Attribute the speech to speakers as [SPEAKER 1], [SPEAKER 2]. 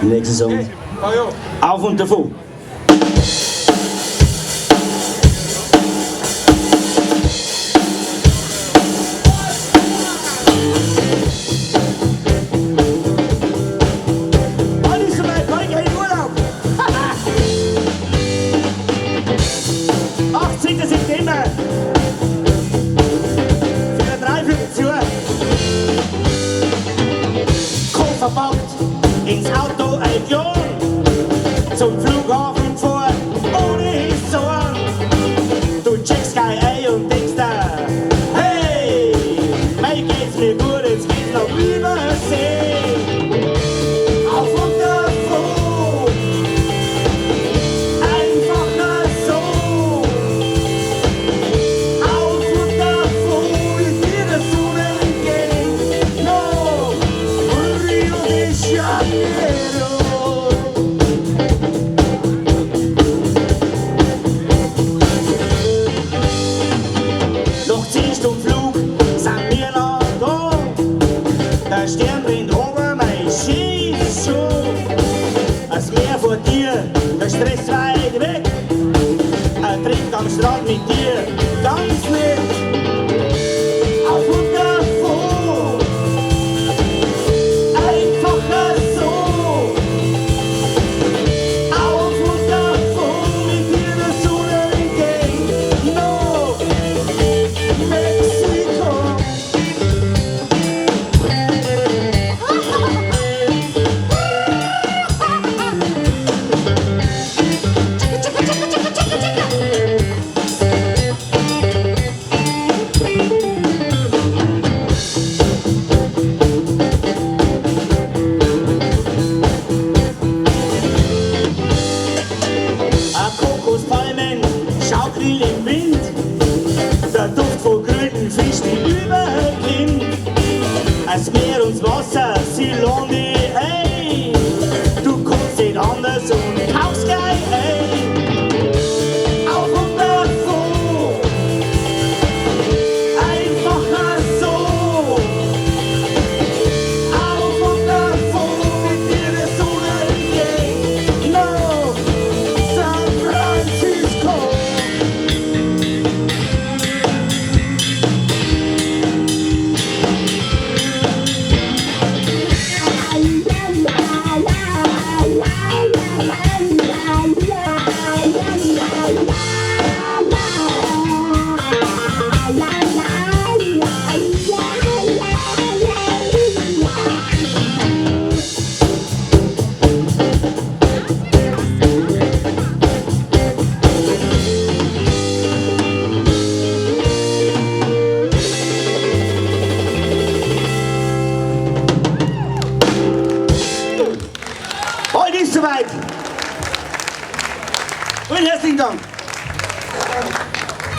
[SPEAKER 1] Nächster Song. Auf und davon. Alles soweit, bald geh in Urlaub. 18. September. Für ein Dreivierteljahr. Koffer packt, ins Auto ein Jahr. Zum Flughafen vor, ohne Sorgen. Du checkst gleich ein und denkst da, hey, mir geht's mir gut, jetzt geht's nach Übersee. Auf und davon, einfach nur so. Auf und davon, wie dir der Sonne entgeht. No, Rio de Janeiro. Noch 10 Stunden Flug sind wir noch da. Der Stern brennt oben, mein Ski ist schon. Das Meer vor dir, der Stress weit weg. Ein Trink am Strand mit dir, ganz nett. Auf und davon, einfach so. Auf und davon, mit dir der Sonne entgegen. No, Mexico. Kokospalmen schaukeln im Wind, der Duft von grünen Fisch, die überklimmt. Das Meer und das Wasser, sie laden dich ein. Du kannst nicht anders und kaufst gleich ein. Auf und davon, einfach so. Auf und davon, mit dir der Sonne entgegen. No, San Francisco. Heute ist soweit. Und herzlichen Dank.